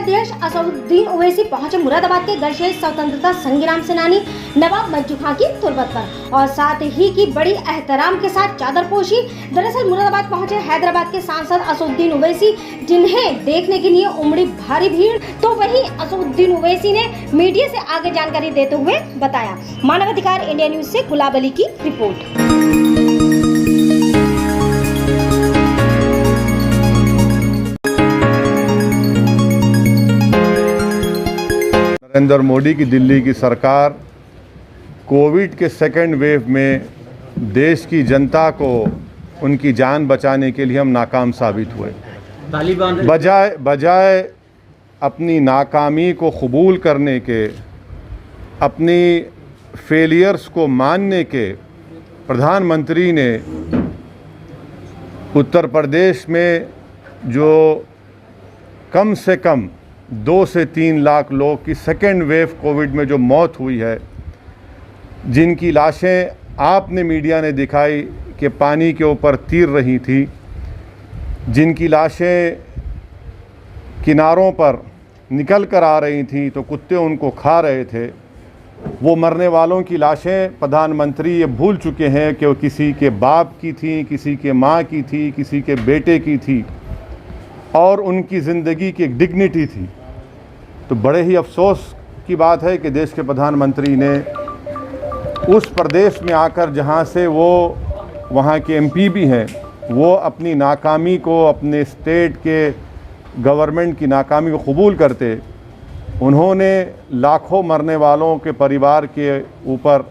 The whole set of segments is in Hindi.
अध्यक्ष असदुद्दीन ओवैसी पहुंचे मुरादाबाद के गर्शेज स्वतंत्रता संग्राम सेनानी नवाब मंजू खां की तुरबत पर और साथ ही की बड़ी एहतराम के साथ चादरपोशी। दरअसल मुरादाबाद पहुंचे हैदराबाद के सांसद असदुद्दीन ओवैसी, जिन्हें देखने के लिए उमड़ी भारी भीड़। तो वहीं असदुद्दीन ओवैसी ने मीडिया से आगे जानकारी देते हुए बताया। मानवाधिकार इंडिया न्यूज से गुलाब अली की रिपोर्ट। नरेंद्र मोदी की दिल्ली की सरकार कोविड के सेकेंड वेव में देश की जनता को उनकी जान बचाने के लिए हम नाकाम साबित हुए। बजाय अपनी नाकामी को कबूल करने के, अपनी फेलियर्स को मानने के, प्रधानमंत्री ने उत्तर प्रदेश में जो कम से कम 2 से 3 लाख लोग की सेकेंड वेव कोविड में जो मौत हुई है, जिनकी लाशें आपने मीडिया ने दिखाई कि पानी के ऊपर तैर रही थी, जिनकी लाशें किनारों पर निकल कर आ रही थी तो कुत्ते उनको खा रहे थे, वो मरने वालों की लाशें प्रधानमंत्री ये भूल चुके हैं कि वो किसी के बाप की थी, किसी के माँ की थी, किसी के बेटे की थी और उनकी ज़िंदगी की एक डिग्निटी थी। तो बड़े ही अफसोस की बात है कि देश के प्रधानमंत्री ने उस प्रदेश में आकर, जहां से वो वहां के एमपी भी हैं, वो अपनी नाकामी को, अपने स्टेट के गवर्नमेंट की नाकामी को कबूल करते, उन्होंने लाखों मरने वालों के परिवार के ऊपर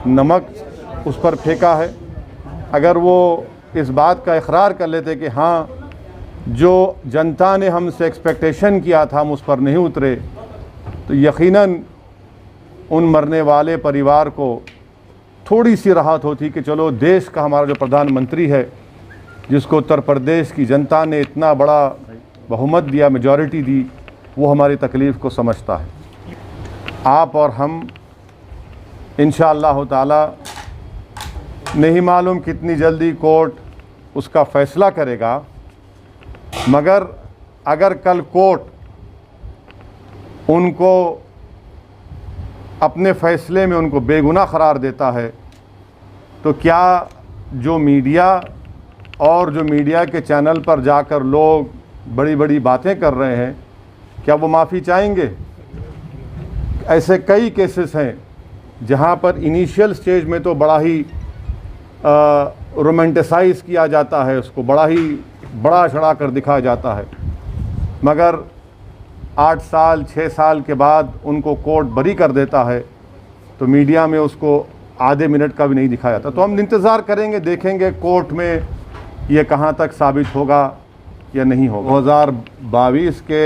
नमक उस पर फेंका है। अगर वो इस बात का इकरार कर लेते कि हाँ, जो जनता ने हमसे एक्सपेक्टेशन किया था हम उस पर नहीं उतरे, तो यकीनन उन मरने वाले परिवार को थोड़ी सी राहत होती कि चलो देश का हमारा जो प्रधानमंत्री है, जिसको उत्तर प्रदेश की जनता ने इतना बड़ा बहुमत दिया, मेजॉरिटी दी, वो हमारी तकलीफ़ को समझता है। आप और हम इंशाअल्लाह ताला नहीं मालूम कितनी जल्दी कोर्ट उसका फ़ैसला करेगा, मगर अगर कल कोर्ट उनको अपने फ़ैसले में उनको बेगुनाह करार देता है, तो क्या जो मीडिया और जो मीडिया के चैनल पर जाकर लोग बड़ी बड़ी बातें कर रहे हैं, क्या वो माफ़ी चाहेंगे? ऐसे कई केसेस हैं जहां पर इनिशियल स्टेज में तो बड़ा ही रोमांटिसाइज़ किया जाता है, उसको बड़ा ही बड़ा चढ़ा कर दिखाया जाता है, मगर 8 साल 6 साल के बाद उनको कोर्ट बरी कर देता है तो मीडिया में उसको आधे मिनट का भी नहीं दिखाया जाता। तो हम इंतज़ार करेंगे, देखेंगे कोर्ट में ये कहाँ तक साबित होगा या नहीं होगा। 2022 के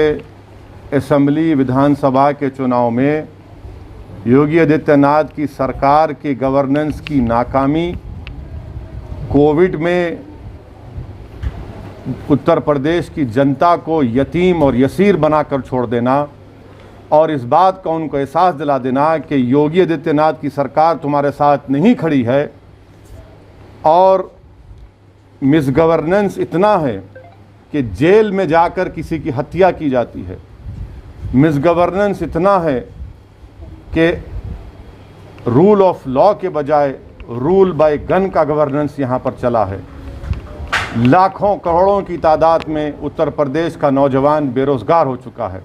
असम्बली विधानसभा के चुनाव में योगी आदित्यनाथ की सरकार की गवर्नेंस की नाकामी, कोविड में उत्तर प्रदेश की जनता को यतीम और यसीर बनाकर छोड़ देना और इस बात का उनको एहसास दिला देना कि योगी आदित्यनाथ की सरकार तुम्हारे साथ नहीं खड़ी है और मिसगवर्नेंस इतना है कि जेल में जाकर किसी की हत्या की जाती है। मिसगवर्नेंस इतना है कि रूल ऑफ लॉ के बजाय रूल बाय गन का गवर्नेंस यहाँ पर चला है। लाखों करोड़ों की तादाद में उत्तर प्रदेश का नौजवान बेरोज़गार हो चुका है।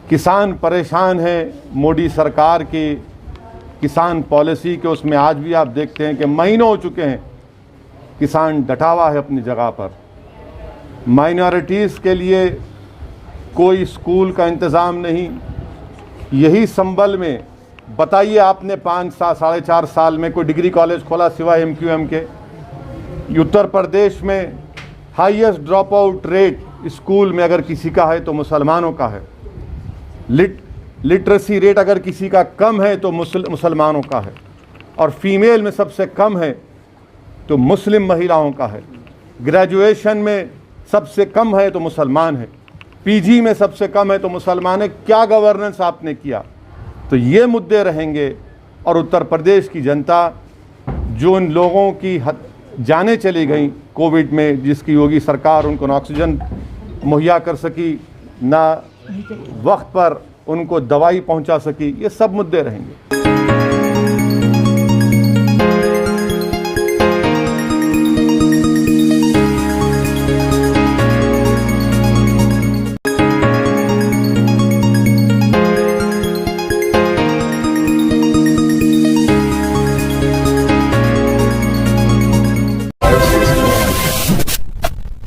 किसान परेशान हैं मोदी सरकार की किसान पॉलिसी के, उसमें आज भी आप देखते हैं कि महीनों हो चुके हैं किसान डटा हुआ है अपनी जगह पर। माइनॉरिटीज़ के लिए कोई स्कूल का इंतज़ाम नहीं। यही संबल में बताइए आपने 5 साल 4.5 साल में कोई डिग्री कॉलेज खोला सिवाय MQM के? उत्तर प्रदेश में highest drop out rate school में अगर किसी का है तो मुसलमानों का है। लिटरेसी रेट अगर किसी का कम है तो मुसलमानों का है, और फीमेल में सबसे कम है तो मुस्लिम महिलाओं का है। ग्रेजुएशन में सबसे कम है तो मुसलमान है, PG में सबसे कम है तो मुसलमान है। क्या गवर्नेंस आपने किया? तो ये मुद्दे रहेंगे और उत्तर प्रदेश की जनता जो इन लोगों की जानें चली गई कोविड में, जिसकी योगी सरकार उनको ऑक्सीजन मुहैया कर सकी, ना वक्त पर उनको दवाई पहुंचा सकी, ये सब मुद्दे रहेंगे।